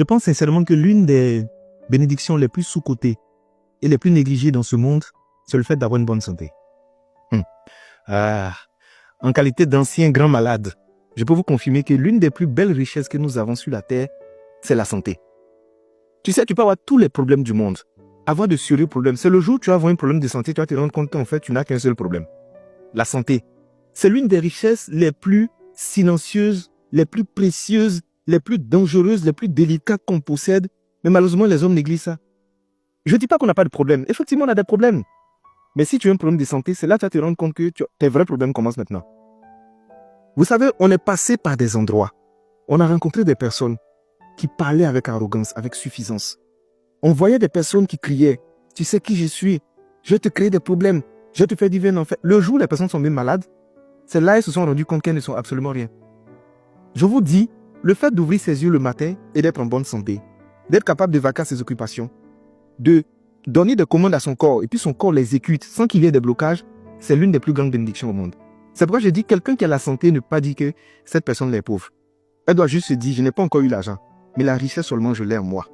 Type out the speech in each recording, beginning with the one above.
Je pense sincèrement que l'une des bénédictions les plus sous-cotées et les plus négligées dans ce monde, c'est le fait d'avoir une bonne santé. En qualité d'ancien grand malade, je peux vous confirmer que l'une des plus belles richesses que nous avons sur la terre, c'est la santé. Tu sais, tu peux avoir tous les problèmes du monde, avoir de sérieux problèmes. C'est le jour où tu vas avoir un problème de santé, tu vas te rendre compte qu'en fait, tu n'as qu'un seul problème. La santé. C'est l'une des richesses les plus silencieuses, les plus précieuses, les plus dangereuses, les plus délicates qu'on possède. Mais malheureusement, les hommes négligent ça. Je ne dis pas qu'on n'a pas de problème. Effectivement, on a des problèmes. Mais si tu as un problème de santé, c'est là que tu vas te rendre compte que tes vrais problèmes commencent maintenant. Vous savez, on est passé par des endroits. On a rencontré des personnes qui parlaient avec arrogance, avec suffisance. On voyait des personnes qui criaient, « Tu sais qui je suis? Je vais te créer des problèmes. Je vais te faire vivre un enfer. » Le jour où les personnes sont bien malades, c'est là qu'elles se sont rendues compte qu'elles ne sont absolument rien. Je vous dis, le fait d'ouvrir ses yeux le matin et d'être en bonne santé, d'être capable de vaquer à ses occupations, de donner des commandes à son corps et puis son corps l'exécute sans qu'il y ait des blocages, c'est l'une des plus grandes bénédictions au monde. C'est pourquoi je dis quelqu'un qui a la santé ne peut pas dire que cette personne est pauvre. Elle doit juste se dire, je n'ai pas encore eu l'argent, mais la richesse seulement je l'ai en moi.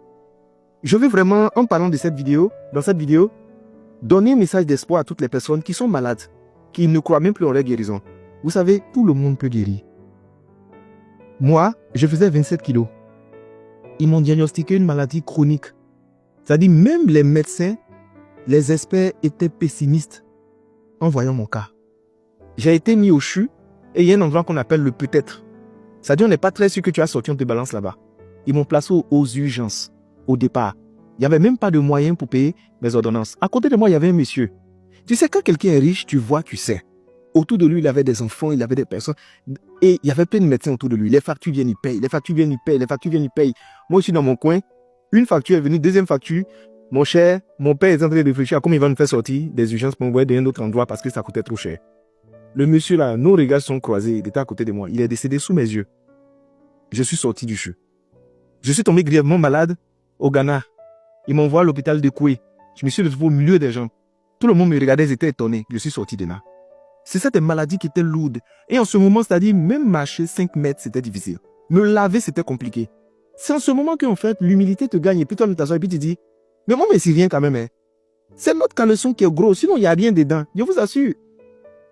Je veux vraiment, en parlant de cette vidéo, dans cette vidéo, donner un message d'espoir à toutes les personnes qui sont malades, qui ne croient même plus en leur guérison. Vous savez, tout le monde peut guérir. Moi, je faisais 27 kilos. Ils m'ont diagnostiqué une maladie chronique. C'est-à-dire, même les médecins, les experts étaient pessimistes en voyant mon cas. J'ai été mis au CHU et il y a un endroit qu'on appelle le peut-être. C'est-à-dire, on n'est pas très sûr que tu as sorti, on te balance là-bas. Ils m'ont placé aux urgences, au départ. Il n'y avait même pas de moyens pour payer mes ordonnances. À côté de moi, il y avait un monsieur. Tu sais, quand quelqu'un est riche, tu vois, tu sais. Autour de lui, il avait des enfants, il avait des personnes. Et il y avait plein de médecins autour de lui. Les factures viennent, ils payent. Les factures viennent, ils payent. Les factures viennent, ils payent. Moi, je suis dans mon coin. Une facture est venue, deuxième facture. Mon cher, mon père est en train de réfléchir à comment il va nous faire sortir des urgences pour m'envoyer dans un autre endroit parce que ça coûtait trop cher. Le monsieur là, nos regards sont croisés. Il était à côté de moi. Il est décédé sous mes yeux. Je suis sorti du CHU. Je suis tombé grièvement malade au Ghana. Ils m'envoient à l'hôpital de Koué. Je me suis retrouvé au milieu des gens. Tout le monde me regardait, ils étaient étonnés. Je suis sorti de là. C'est ça des maladies qui étaient lourdes. Et en ce moment, c'est-à-dire, même marcher 5 mètres, c'était difficile. Me laver, c'était compliqué. C'est en ce moment qu'en fait, l'humilité te gagne. Et puis toi, tu t'assois et puis tu dis, mais moi, mais c'est rien quand même. Hein. C'est notre caleçon qui est gros. Sinon, il n'y a rien dedans. Je vous assure.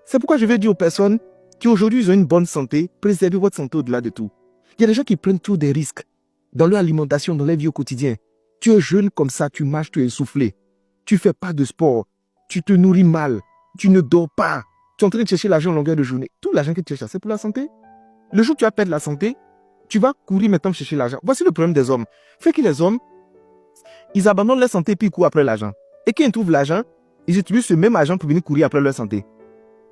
C'est pourquoi je vais dire aux personnes qui aujourd'hui ont une bonne santé, préservez votre santé au-delà de tout. Il y a des gens qui prennent toujours des risques dans leur alimentation, dans leur vie au quotidien. Tu es jeune comme ça, tu marches, tu es essoufflé. Tu ne fais pas de sport. Tu te nourris mal. Tu ne dors pas. Tu es en train de chercher l'argent en longueur de journée. Tout l'argent que tu cherches, c'est pour la santé. Le jour où tu vas perdre la santé, tu vas courir maintenant chercher l'argent. Voici le problème des hommes. Fait que les hommes, ils abandonnent leur santé puis ils courent après l'argent. Et quand ils trouvent l'argent, ils utilisent ce même argent pour venir courir après leur santé.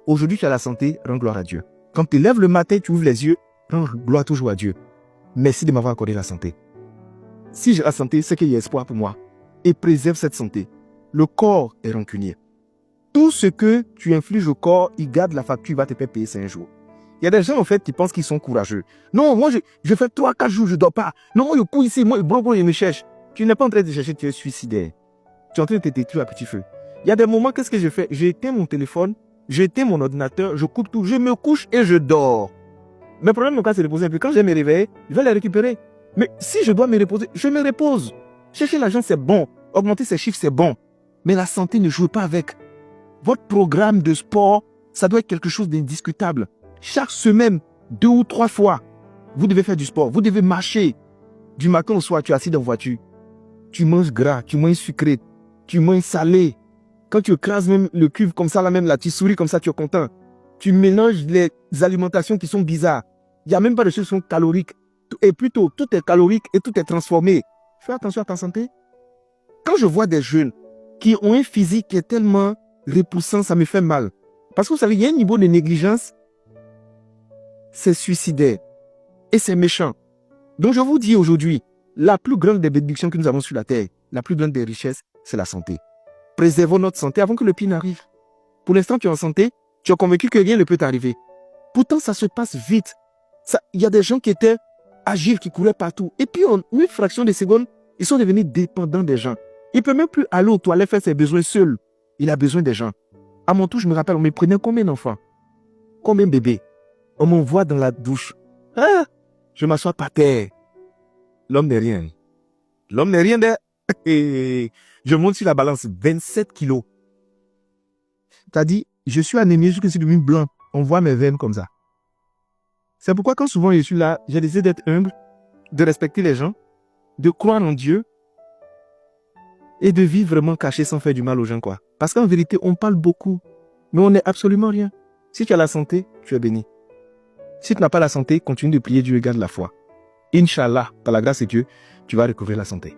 Aujourd'hui, tu as la santé, rends gloire à Dieu. Quand tu te lèves le matin, tu ouvres les yeux, rends gloire toujours à Dieu. Merci de m'avoir accordé la santé. Si j'ai la santé, c'est qu'il y a espoir pour moi. Et préserve cette santé. Le corps est rancunier. Tout ce que tu infliges au corps, il garde la facture, il va te faire payer 5 jours. Il y a des gens, en fait, qui pensent qu'ils sont courageux. Non, moi, je fais 3-4 jours, je ne dors pas. Non, moi, je cours ici, moi, il me cherche. Tu n'es pas en train de chercher, tu es suicidaire. Tu es en train de te détruire à petit feu. Il y a des moments, qu'est-ce que je fais? J'éteins mon téléphone, j'éteins mon ordinateur, je coupe tout, je me couche et je dors. Mes problèmes, c'est de reposer un peu. Quand je vais me réveiller, je vais les récupérer. Mais si je dois me reposer, je me repose. Chercher l'argent, c'est bon. Augmenter ses chiffres, c'est bon. Mais la santé, ne joue pas avec. Votre programme de sport, ça doit être quelque chose d'indiscutable. Chaque semaine, 2 ou 3 fois, vous devez faire du sport. Vous devez marcher. Du matin au soir, tu es assis dans la voiture. Tu manges gras, tu manges sucré, tu manges salé. Quand tu écrases même le cuve comme ça, là même, là, tu souris comme ça, tu es content. Tu mélanges les alimentations qui sont bizarres. Il n'y a même pas de choses qui sont caloriques. Et plutôt, tout est calorique et tout est transformé. Fais attention à ta santé. Quand je vois des jeunes qui ont un physique qui est tellement repoussant, ça me fait mal. Parce que vous savez, il y a un niveau de négligence, c'est suicidaire. Et c'est méchant. Donc je vous dis aujourd'hui, la plus grande des bénédictions que nous avons sur la terre, la plus grande des richesses, c'est la santé. Préservons notre santé avant que le pire n'arrive. Pour l'instant, tu es en santé, tu es convaincu que rien ne peut t'arriver. Pourtant, ça se passe vite. Il y a des gens qui étaient agiles, qui couraient partout. Et puis, en une fraction de seconde, ils sont devenus dépendants des gens. Il ne peut même plus aller aux toilettes faire ses besoins seul. Il a besoin des gens. À mon tour, je me rappelle, on me prenait combien d'enfants? Combien de bébés? On m'envoie dans la douche. Ah, je m'assois par terre. L'homme n'est rien. L'homme n'est rien d'air. Et je monte sur la balance 27 kilos. T'as dit, je suis anémié, je suis devenu blanc. On voit mes veines comme ça. C'est pourquoi quand souvent je suis là, j'ai décidé d'être humble, de respecter les gens, de croire en Dieu et de vivre vraiment caché sans faire du mal aux gens, quoi. Parce qu'en vérité, on parle beaucoup, mais on n'est absolument rien. Si tu as la santé, tu es béni. Si tu n'as pas la santé, continue de prier Dieu et garde la foi. Inch'Allah, par la grâce de Dieu, tu vas recouvrir la santé.